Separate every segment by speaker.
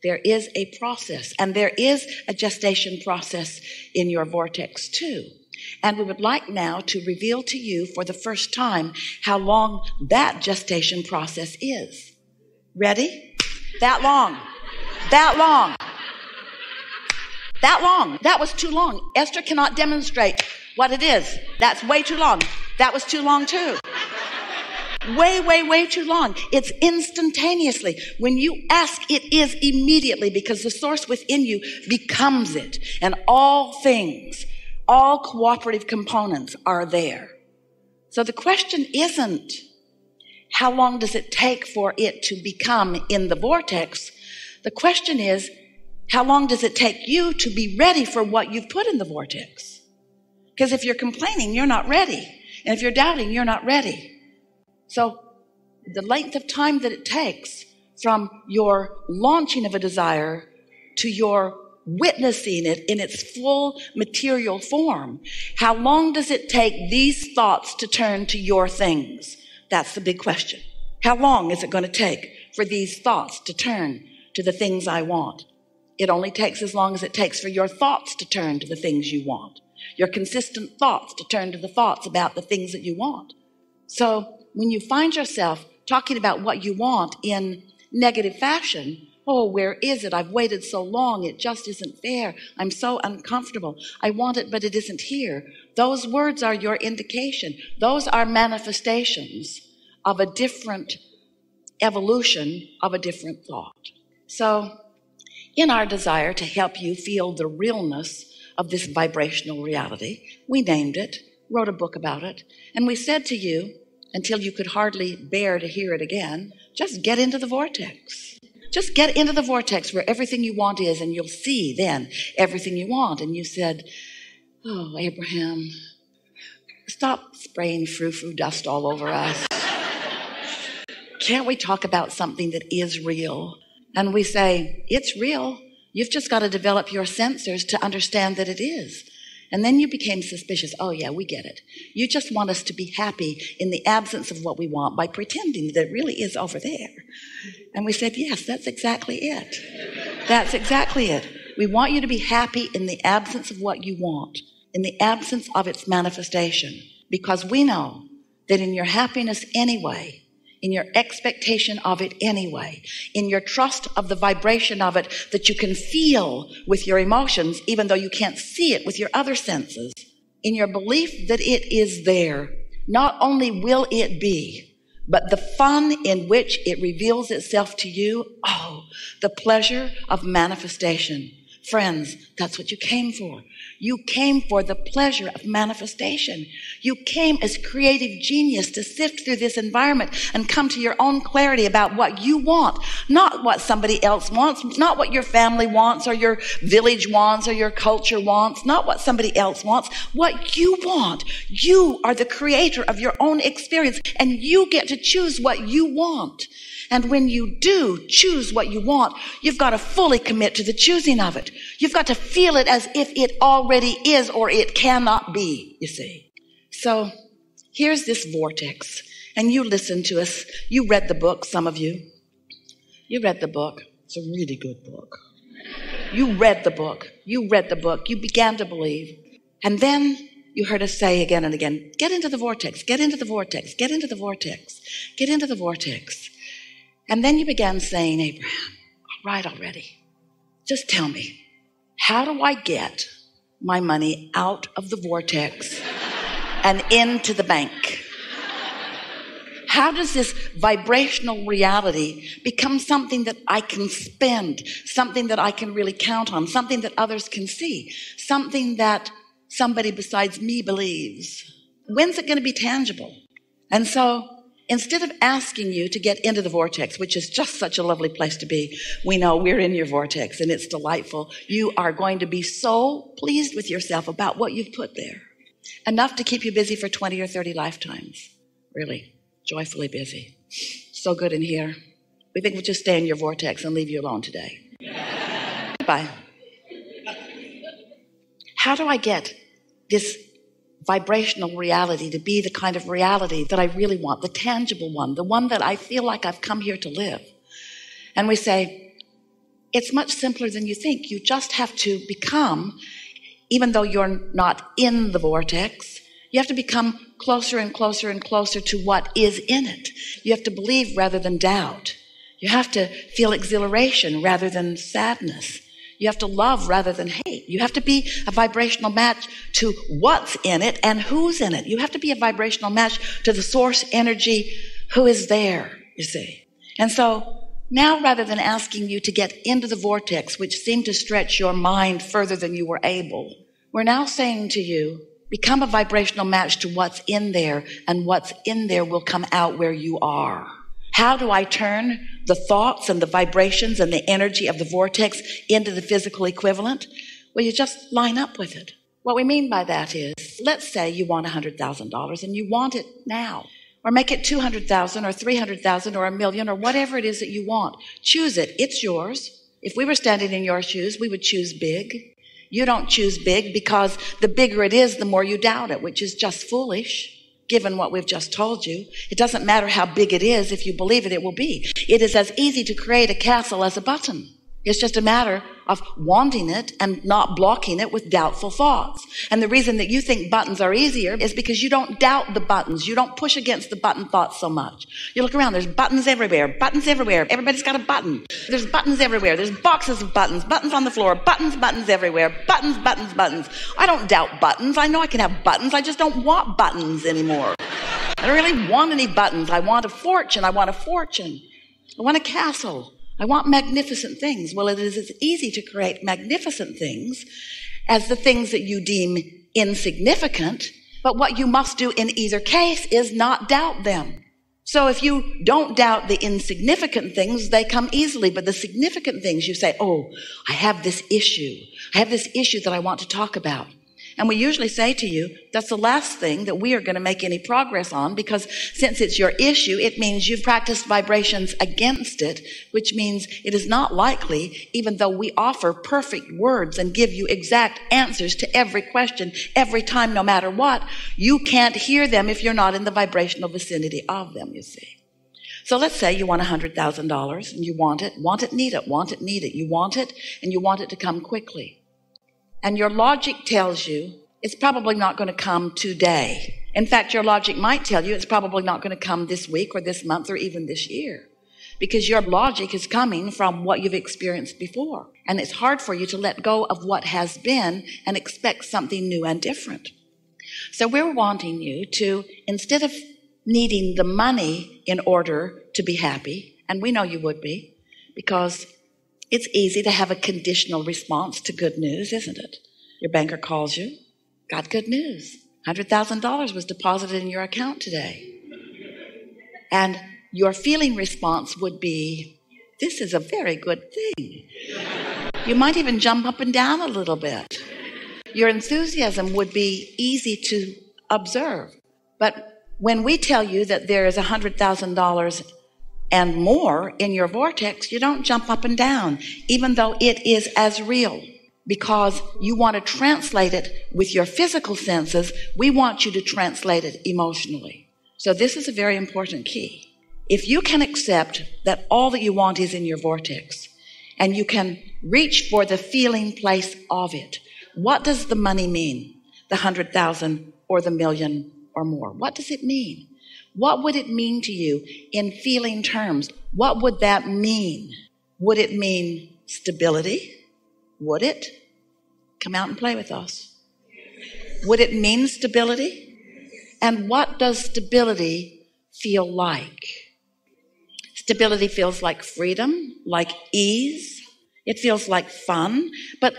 Speaker 1: There is a process, and there is a gestation process in your vortex too. And we would like now to reveal to you for the first time how long that gestation process is. Ready? That long. That long. That long. That was too long. Esther cannot demonstrate what it is. That's way too long. That was too long too. Way, way, way too long. It's instantaneously. When you ask, it is immediately, because the source within you becomes it. And all things, all cooperative components are there. So the question isn't, how long does it take for it to become in the vortex? The question is, how long does it take you to be ready for what you've put in the vortex? Because if you're complaining, you're not ready. And if you're doubting, you're not ready. So the length of time that it takes from your launching of a desire to your witnessing it in its full material form, how long does it take these thoughts to turn to your things? That's the big question. How long is it going to take for these thoughts to turn to the things I want? It only takes as long as it takes for your thoughts to turn to the things you want. Your consistent thoughts to turn to the thoughts about the things that you want. So when you find yourself talking about what you want in negative fashion, oh, where is it? I've waited so long. It just isn't fair. I'm so uncomfortable. I want it, but it isn't here. Those words are your indication. Those are manifestations of a different evolution of a different thought. So in our desire to help you feel the realness of this vibrational reality, we named it, wrote a book about it, and we said to you, until you could hardly bear to hear it again, just get into the vortex. Just get into the vortex where everything you want is, and you'll see then everything you want. And you said, oh, Abraham, stop spraying frou-frou dust all over us. Can't we talk about something that is real? And we say, it's real. You've just got to develop your sensors to understand that it is. And then you became suspicious. Oh, yeah, we get it. You just want us to be happy in the absence of what we want by pretending that it really is over there. And we said, yes, that's exactly it. That's exactly it. We want you to be happy in the absence of what you want, in the absence of its manifestation, because we know that in your happiness anyway, in your expectation of it anyway, in your trust of the vibration of it that you can feel with your emotions, even though you can't see it with your other senses, in your belief that it is there, not only will it be, but the fun in which it reveals itself to you, oh, the pleasure of manifestation. Friends, that's what you came for. You came for the pleasure of manifestation. You came as creative genius to sift through this environment and come to your own clarity about what you want, not what somebody else wants, not what your family wants or your village wants or your culture wants, not what somebody else wants, what you want. You are the creator of your own experience, and you get to choose what you want. And when you do choose what you want, you've got to fully commit to the choosing of it. You've got to feel it as if it already is, or it cannot be, you see. So here's this vortex. And you listened to us. You read the book, some of you. You read the book. It's a really good book. You read the book. You read the book. You began to believe. And then you heard us say again and again, get into the vortex, get into the vortex, get into the vortex, get into the vortex. And then you began saying, Abraham, all right already. Just tell me, how do I get my money out of the vortex and into the bank? How does this vibrational reality become something that I can spend, something that I can really count on, something that others can see, something that somebody besides me believes? When's it going to be tangible? And so instead of asking you to get into the vortex, which is just such a lovely place to be, we know we're in your vortex and it's delightful. You are going to be so pleased with yourself about what you've put there. Enough to keep you busy for 20 or 30 lifetimes. Really, joyfully busy. So good in here. We think we'll just stay in your vortex and leave you alone today. Bye. How do I get this vibrational reality to be the kind of reality that I really want, the tangible one, the one that I feel like I've come here to live? And we say, it's much simpler than you think. You just have to become, even though you're not in the vortex, you have to become closer and closer and closer to what is in it. You have to believe rather than doubt. You have to feel exhilaration rather than sadness. You have to love rather than hate. You have to be a vibrational match to what's in it and who's in it. You have to be a vibrational match to the source energy who is there, you see. And so now, rather than asking you to get into the vortex, which seemed to stretch your mind further than you were able, we're now saying to you, become a vibrational match to what's in there, and what's in there will come out where you are. How do I turn the thoughts and the vibrations and the energy of the vortex into the physical equivalent? Well, you just line up with it. What we mean by that is, let's say you want $100,000 and you want it now. Or make it 200,000 or 300,000 or $1 million or whatever it is that you want. Choose it. It's yours. If we were standing in your shoes, we would choose big. You don't choose big because the bigger it is, the more you doubt it, which is just foolish. Given what we've just told you, it doesn't matter how big it is. If you believe it, it will be. It is as easy to create a castle as a button. It's just a matter of wanting it and not blocking it with doubtful thoughts. And the reason that you think buttons are easier is because you don't doubt the buttons. You don't push against the button thoughts so much. You look around, there's buttons everywhere, buttons everywhere. Everybody's got a button. There's buttons everywhere. There's boxes of buttons, buttons on the floor, buttons everywhere, buttons. I don't doubt buttons. I know I can have buttons. I just don't want buttons anymore. I don't really want any buttons. I want a fortune. I want a castle. I want magnificent things. Well, it is as easy to create magnificent things as the things that you deem insignificant, but what you must do in either case is not doubt them. So if you don't doubt the insignificant things, they come easily, but the significant things you say, oh, I have this issue that I want to talk about. And we usually say to you, that's the last thing that we are going to make any progress on, because since it's your issue, it means you've practiced vibrations against it, which means it is not likely, even though we offer perfect words and give you exact answers to every question, every time, no matter what, you can't hear them if you're not in the vibrational vicinity of them, you see. So let's say you want $100,000 and you want it, need it. You want it and you want it to come quickly. And your logic tells you it's probably not going to come today. In fact, your logic might tell you it's probably not going to come this week or this month or even this year, because your logic is coming from what you've experienced before. And it's hard for you to let go of what has been and expect something new and different. So we're wanting you to, instead of needing the money in order to be happy, and we know you would be, because it's easy to have a conditional response to good news, isn't it? Your banker calls you, got good news. $100,000 was deposited in your account today. And your feeling response would be, this is a very good thing. You might even jump up and down a little bit. Your enthusiasm would be easy to observe. But when we tell you that there is $100,000 and more in your vortex, you don't jump up and down, even though it is as real, because you want to translate it with your physical senses. We want you to translate it emotionally. So this is a very important key. If you can accept that all that you want is in your vortex, and you can reach for the feeling place of it, what does the money mean? The 100,000 or the million or more? What does it mean? What would it mean to you in feeling terms? What would that mean? Would it mean stability? Would it? Come out and play with us. Would it mean stability? And what does stability feel like? Stability feels like freedom, like ease. It feels like fun. But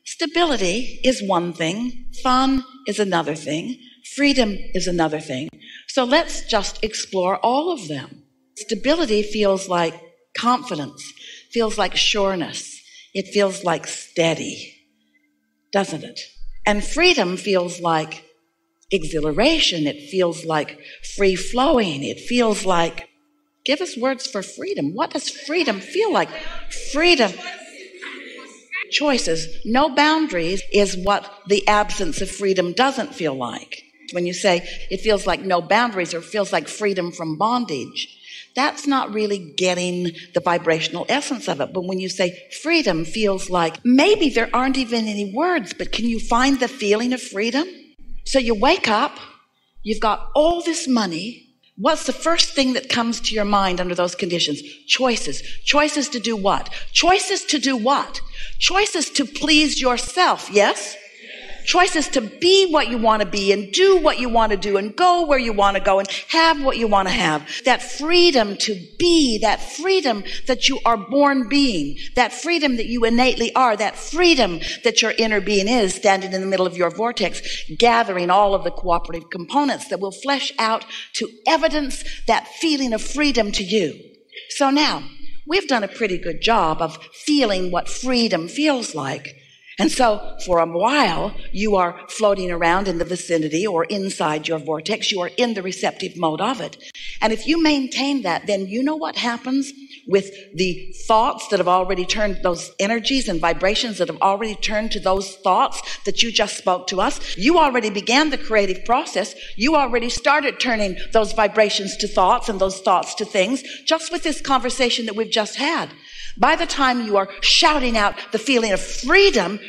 Speaker 1: stability is one thing. Fun is another thing. Freedom is another thing. So let's just explore all of them. Stability feels like confidence, feels like sureness. It feels like steady, doesn't it? And freedom feels like exhilaration. It feels like free flowing. It feels like, give us words for freedom. What does freedom feel like? Freedom. Choices. No boundaries is what the absence of freedom doesn't feel like. When you say it feels like no boundaries or feels like freedom from bondage, that's not really getting the vibrational essence of it. But when you say freedom feels like, maybe there aren't even any words, but can you find the feeling of freedom? So you wake up, you've got all this money. What's the first thing that comes to your mind under those conditions? Choices. Choices to do what? Choices to do what? Choices to please yourself, yes? Choices to be what you want to be and do what you want to do and go where you want to go and have what you want to have. That freedom to be, that freedom that you are born being, that freedom that you innately are, that freedom that your inner being is standing in the middle of your vortex, gathering all of the cooperative components that will flesh out to evidence that feeling of freedom to you. So now, we've done a pretty good job of feeling what freedom feels like. And so for a while, you are floating around in the vicinity or inside your vortex. You are in the receptive mode of it. And if you maintain that, then you know what happens with the thoughts that have already turned, those energies and vibrations that have already turned to those thoughts that you just spoke to us. You already began the creative process. You already started turning those vibrations to thoughts and those thoughts to things just with this conversation that we've just had. By the time you are shouting out the feeling of freedom,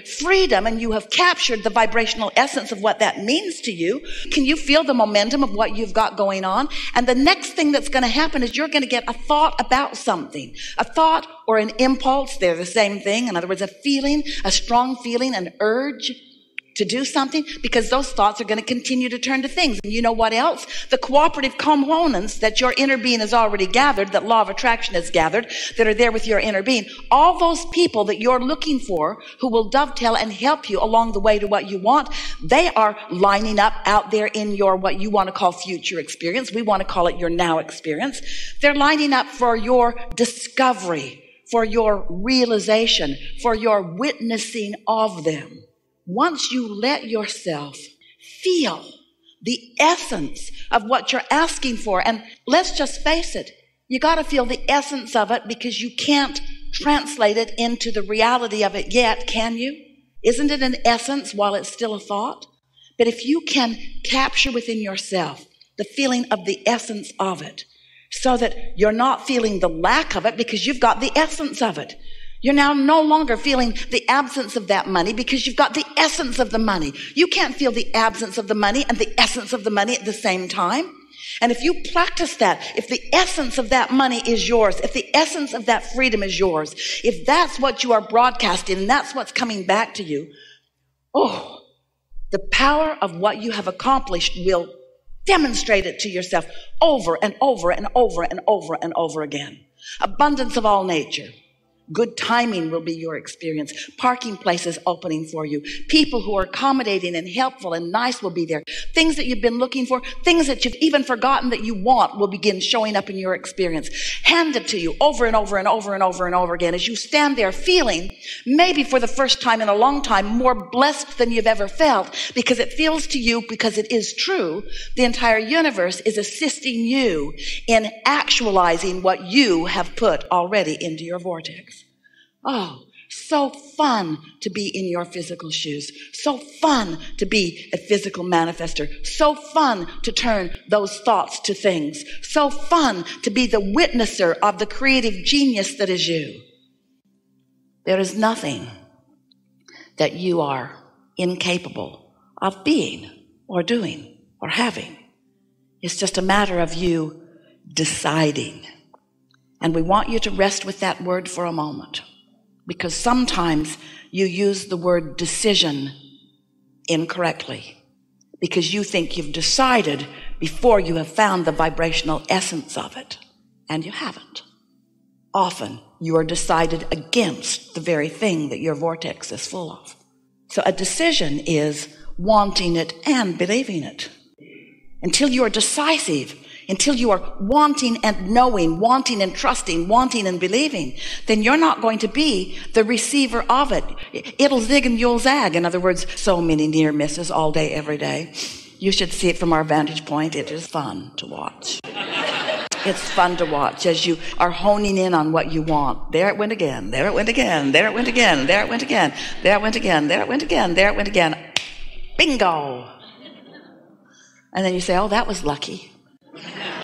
Speaker 1: and you have captured the vibrational essence of what that means to you, can you feel the momentum of what you've got going on? And the next thing that's going to happen is you're going to get a thought about something. A thought or an impulse, they're the same thing. In other words, a feeling, a strong feeling, an urge to do something, because those thoughts are going to continue to turn to things. And you know what else? The cooperative components that your inner being has already gathered, that law of attraction has gathered, that are there with your inner being. All those people that you're looking for who will dovetail and help you along the way to what you want, they are lining up out there in your, what you want to call future experience. We want to call it your now experience. They're lining up for your discovery, for your realization, for your witnessing of them. Once you let yourself feel the essence of what you're asking for, and let's just face it, you got to feel the essence of it because you can't translate it into the reality of it yet, can you? Isn't it an essence while it's still a thought? But if you can capture within yourself the feeling of the essence of it, so that you're not feeling the lack of it because you've got the essence of it. You're now no longer feeling the absence of that money because you've got the essence of the money. You can't feel the absence of the money and the essence of the money at the same time. And if you practice that, if the essence of that money is yours, if the essence of that freedom is yours, if that's what you are broadcasting and that's what's coming back to you, oh, the power of what you have accomplished will demonstrate it to yourself over and over and over and over and over again. Abundance of all nature. Good timing will be your experience. Parking places opening for you. People who are accommodating and helpful and nice will be there. Things that you've been looking for, things that you've even forgotten that you want will begin showing up in your experience. Handed to you over and over and over and over and over again as you stand there feeling, maybe for the first time in a long time, more blessed than you've ever felt, because it feels to you, because it is true, the entire universe is assisting you in actualizing what you have put already into your vortex. Oh, so fun to be in your physical shoes. So fun to be a physical manifester. So fun to turn those thoughts to things. So fun to be the witnesser of the creative genius that is you. There is nothing that you are incapable of being or doing or having. It's just a matter of you deciding. And we want you to rest with that word for a moment. Because sometimes you use the word decision incorrectly because you think you've decided before you have found the vibrational essence of it, and you haven't. Often you are decided against the very thing that your vortex is full of. So a decision is wanting it and believing it. Until you are decisive, until you are wanting and knowing, wanting and trusting, wanting and believing, then you're not going to be the receiver of it. It'll zig and you'll zag. In other words, so many near misses all day, every day. You should see it from our vantage point. It is fun to watch. It's fun to watch as you are honing in on what you want. There it went again. There it went again. There it went again. There it went again. There it went again. There it went again. There it went again. Bingo. And then you say, oh, that was lucky.